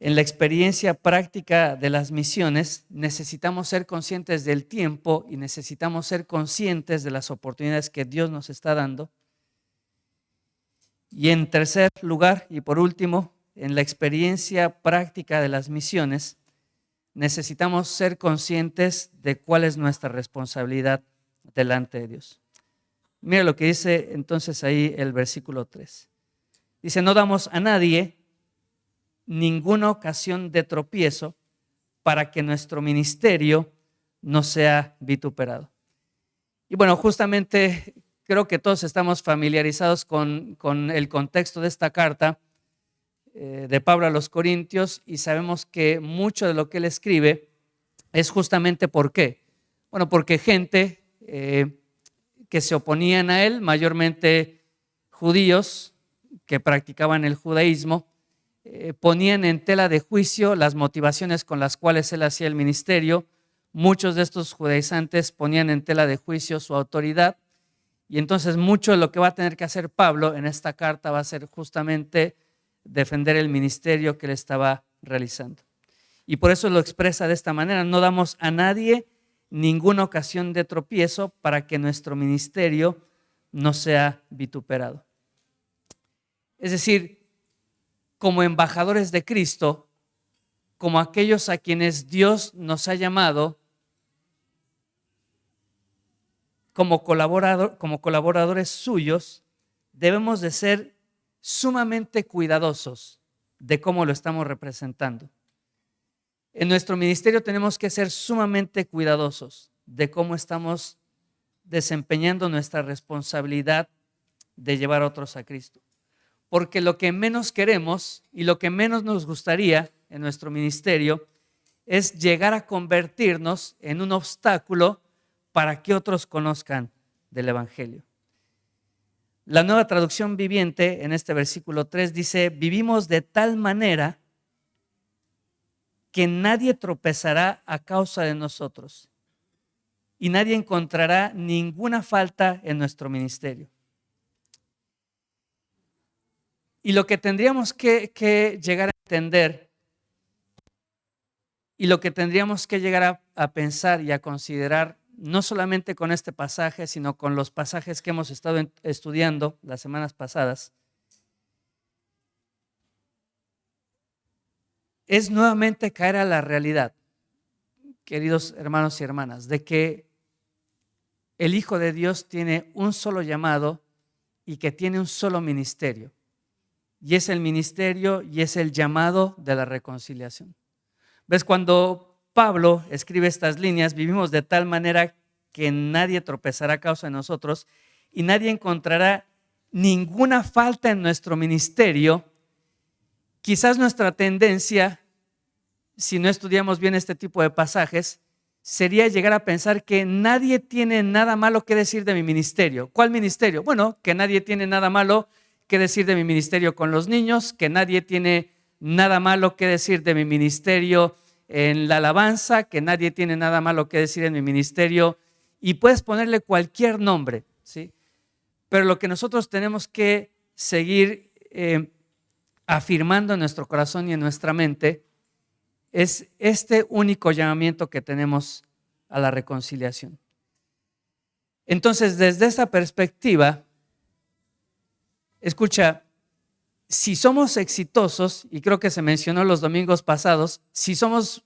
en la experiencia práctica de las misiones, necesitamos ser conscientes del tiempo y necesitamos ser conscientes de las oportunidades que Dios nos está dando. Y en tercer lugar, y por último, en la experiencia práctica de las misiones, necesitamos ser conscientes de cuál es nuestra responsabilidad delante de Dios. Mira lo que dice entonces ahí el versículo 3. Dice, no damos a nadie ninguna ocasión de tropiezo para que nuestro ministerio no sea vituperado. Y bueno, justamente creo que todos estamos familiarizados con el contexto de esta carta de Pablo a los Corintios y sabemos que mucho de lo que él escribe es justamente ¿por qué? Bueno, porque gente que se oponían a él, mayormente judíos que practicaban el judaísmo, ponían en tela de juicio las motivaciones con las cuales él hacía el ministerio. Muchos de estos judaizantes ponían en tela de juicio su autoridad y entonces mucho de lo que va a tener que hacer Pablo en esta carta va a ser justamente defender el ministerio que él estaba realizando. Y por eso lo expresa de esta manera, no damos a nadie ninguna ocasión de tropiezo para que nuestro ministerio no sea vituperado. Es decir, como embajadores de Cristo, como aquellos a quienes Dios nos ha llamado, como colaboradores suyos, debemos de ser sumamente cuidadosos de cómo lo estamos representando. En nuestro ministerio tenemos que ser sumamente cuidadosos de cómo estamos desempeñando nuestra responsabilidad de llevar a otros a Cristo. Porque lo que menos queremos y lo que menos nos gustaría en nuestro ministerio es llegar a convertirnos en un obstáculo para que otros conozcan del Evangelio. La Nueva Traducción Viviente en este versículo 3 dice, vivimos de tal manera que nadie tropezará a causa de nosotros y nadie encontrará ninguna falta en nuestro ministerio. Y lo que tendríamos que llegar a entender y lo que tendríamos que llegar a pensar y a considerar, no solamente con este pasaje, sino con los pasajes que hemos estado estudiando las semanas pasadas, es nuevamente caer a la realidad, queridos hermanos y hermanas, de que el Hijo de Dios tiene un solo llamado y que tiene un solo ministerio. Y es el ministerio y es el llamado de la reconciliación. ¿Ves? Cuando Pablo escribe estas líneas, vivimos de tal manera que nadie tropezará a causa de nosotros y nadie encontrará ninguna falta en nuestro ministerio. Quizás nuestra tendencia, si no estudiamos bien este tipo de pasajes, sería llegar a pensar que nadie tiene nada malo que decir de mi ministerio. ¿Cuál ministerio? Bueno, que nadie tiene nada malo que decir de mi ministerio con los niños, que nadie tiene nada malo que decir de mi ministerio en la alabanza, que nadie tiene nada malo que decir en mi ministerio, y puedes ponerle cualquier nombre, ¿sí? Pero lo que nosotros tenemos que seguir afirmando en nuestro corazón y en nuestra mente es este único llamamiento que tenemos a la reconciliación. Entonces, desde esa perspectiva, escucha, si somos exitosos, y creo que se mencionó los domingos pasados, si somos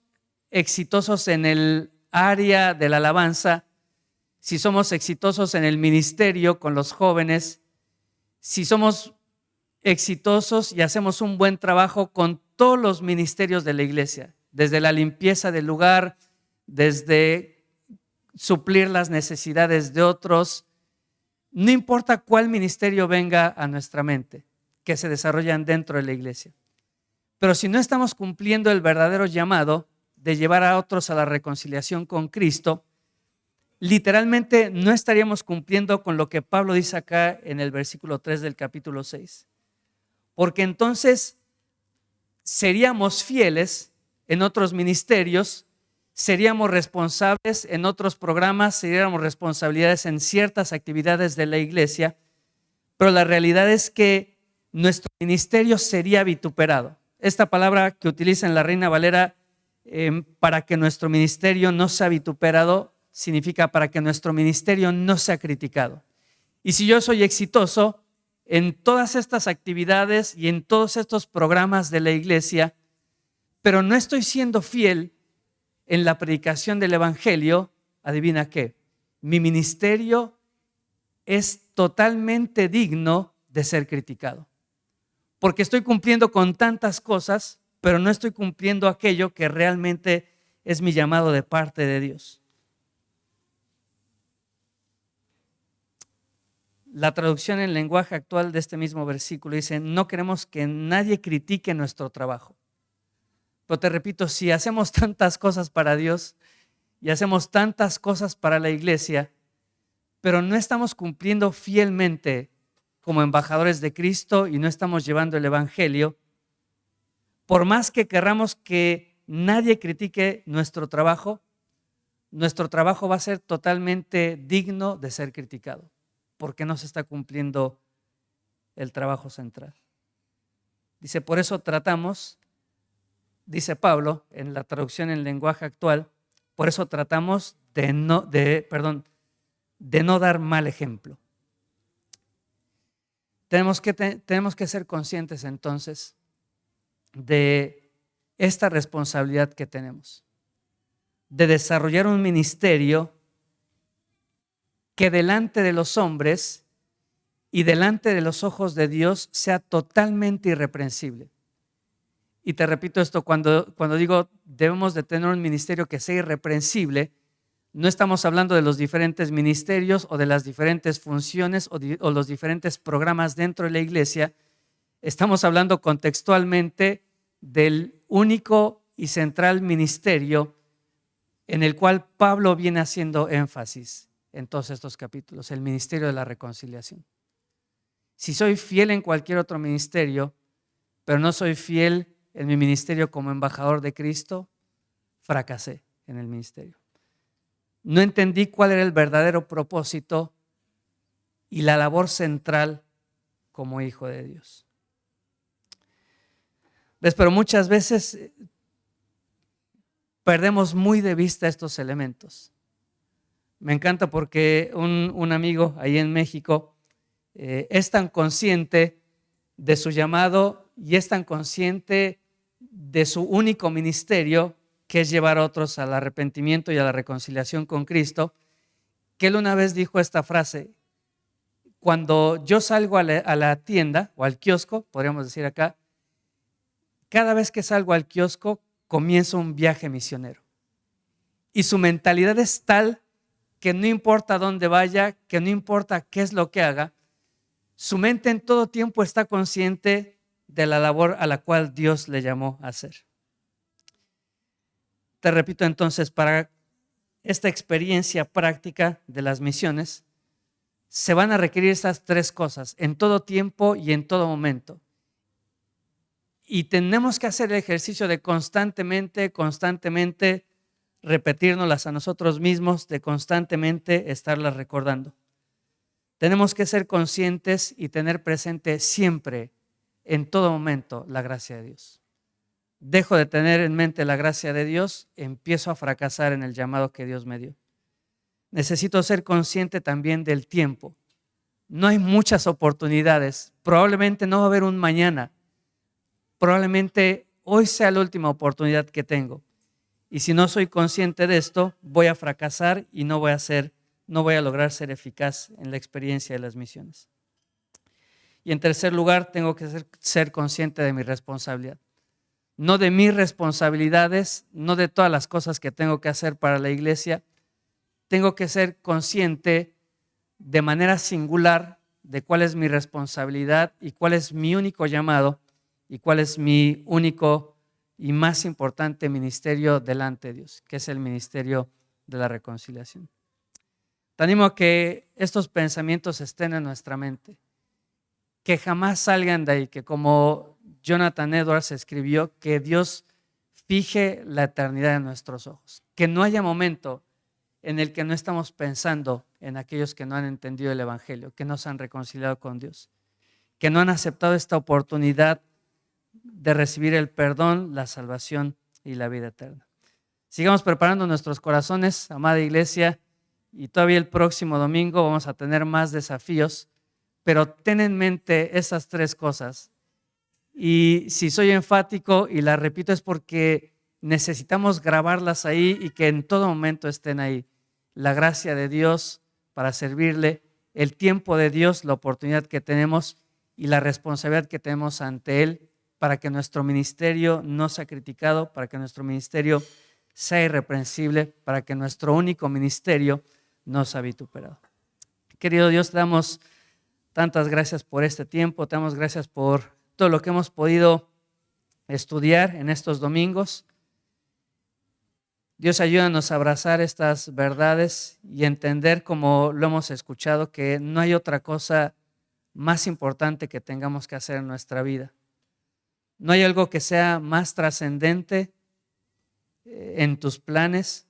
exitosos en el área de la alabanza, si somos exitosos en el ministerio con los jóvenes, si somos exitosos y hacemos un buen trabajo con todos los ministerios de la iglesia, desde la limpieza del lugar, desde suplir las necesidades de otros, no importa cuál ministerio venga a nuestra mente, que se desarrollan dentro de la iglesia. Pero si no estamos cumpliendo el verdadero llamado de llevar a otros a la reconciliación con Cristo, literalmente no estaríamos cumpliendo con lo que Pablo dice acá en el versículo 3 del capítulo 6. porque entonces seríamos fieles en otros ministerios, seríamos responsables en otros programas, seríamos responsabilidades en ciertas actividades de la iglesia, pero la realidad es que nuestro ministerio sería vituperado. Esta palabra que utiliza en la Reina Valera, para que nuestro ministerio no sea vituperado, significa para que nuestro ministerio no sea criticado. Y si yo soy exitoso en todas estas actividades y en todos estos programas de la iglesia, pero no estoy siendo fiel en la predicación del evangelio, adivina qué, mi ministerio es totalmente digno de ser criticado. Porque estoy cumpliendo con tantas cosas, pero no estoy cumpliendo aquello que realmente es mi llamado de parte de Dios. La traducción en lenguaje actual de este mismo versículo dice: no queremos que nadie critique nuestro trabajo. Pero te repito, si hacemos tantas cosas para Dios y hacemos tantas cosas para la iglesia, pero no estamos cumpliendo fielmente como embajadores de Cristo y no estamos llevando el evangelio, por más que querramos que nadie critique nuestro trabajo va a ser totalmente digno de ser criticado, porque no se está cumpliendo el trabajo central. Dice, por eso tratamos, dice Pablo en la traducción en lenguaje actual, por eso tratamos de no dar mal ejemplo. Tenemos que ser conscientes entonces de esta responsabilidad que tenemos, de desarrollar un ministerio que delante de los hombres y delante de los ojos de Dios sea totalmente irreprensible. Y te repito esto, cuando digo debemos de tener un ministerio que sea irreprensible, no estamos hablando de los diferentes ministerios o de las diferentes funciones o los diferentes programas dentro de la iglesia. Estamos hablando contextualmente del único y central ministerio en el cual Pablo viene haciendo énfasis en todos estos capítulos, el ministerio de la reconciliación. Si soy fiel en cualquier otro ministerio, pero no soy fiel en mi ministerio como embajador de Cristo, fracasé en el ministerio. No entendí cuál era el verdadero propósito y la labor central como hijo de Dios. Pero muchas veces perdemos muy de vista estos elementos. Me encanta porque un amigo ahí en México es tan consciente de su llamado y es tan consciente de su único ministerio, que es llevar a otros al arrepentimiento y a la reconciliación con Cristo, que él una vez dijo esta frase: cuando yo salgo a la tienda o al kiosco, podríamos decir acá, cada vez que salgo al kiosco comienzo un viaje misionero. Y su mentalidad es tal que no importa dónde vaya, que no importa qué es lo que haga, su mente en todo tiempo está consciente de la labor a la cual Dios le llamó a hacer. Te repito entonces, para esta experiencia práctica de las misiones, se van a requerir estas tres cosas en todo tiempo y en todo momento. Y tenemos que hacer el ejercicio de constantemente repetírnoslas a nosotros mismos, de constantemente estarlas recordando. Tenemos que ser conscientes y tener presente siempre, en todo momento, la gracia de Dios. Dejo de tener en mente la gracia de Dios, empiezo a fracasar en el llamado que Dios me dio. Necesito ser consciente también del tiempo. No hay muchas oportunidades. Probablemente no va a haber un mañana. Probablemente hoy sea la última oportunidad que tengo. Y si no soy consciente de esto, voy a fracasar y no voy a lograr ser eficaz en la experiencia de las misiones. Y en tercer lugar, tengo que ser consciente de mi responsabilidad. No de mis responsabilidades, no de todas las cosas que tengo que hacer para la iglesia. Tengo que ser consciente de manera singular de cuál es mi responsabilidad y cuál es mi único llamado y cuál es mi único y más importante ministerio delante de Dios, que es el ministerio de la reconciliación. Te animo a que estos pensamientos estén en nuestra mente que jamás salgan de ahí, que como Jonathan Edwards escribió, que Dios fije la eternidad en nuestros ojos, que no haya momento en el que no estamos pensando en aquellos que no han entendido el Evangelio, que no se han reconciliado con Dios, que no han aceptado esta oportunidad de recibir el perdón, la salvación y la vida eterna. Sigamos preparando nuestros corazones, amada iglesia, y todavía el próximo domingo vamos a tener más desafíos, pero ten en mente esas tres cosas. Y si soy enfático y las repito es porque necesitamos grabarlas ahí y que en todo momento estén ahí. La gracia de Dios para servirle, el tiempo de Dios, la oportunidad que tenemos y la responsabilidad que tenemos ante Él para que nuestro ministerio no sea criticado, para que nuestro ministerio sea irreprensible, para que nuestro único ministerio no sea vituperado. Querido Dios, te damos tantas gracias por este tiempo, te damos gracias por todo lo que hemos podido estudiar en estos domingos. Dios, ayúdanos a abrazar estas verdades y entender, como lo hemos escuchado, que no hay otra cosa más importante que tengamos que hacer en nuestra vida. No hay algo que sea más trascendente en tus planes.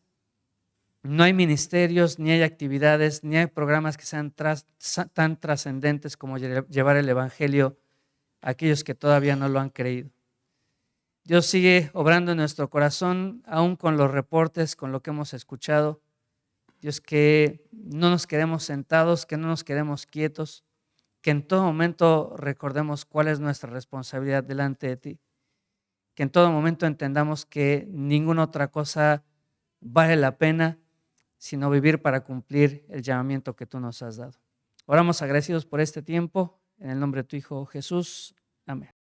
No hay ministerios, ni hay actividades, ni hay programas que sean tan trascendentes como llevar el Evangelio a aquellos que todavía no lo han creído. Dios sigue obrando en nuestro corazón, aún con los reportes, con lo que hemos escuchado. Dios, que no nos quedemos sentados, que no nos quedemos quietos, que en todo momento recordemos cuál es nuestra responsabilidad delante de ti, que en todo momento entendamos que ninguna otra cosa vale la pena sino vivir para cumplir el llamamiento que tú nos has dado. Oramos agradecidos por este tiempo, en el nombre de tu Hijo Jesús. Amén.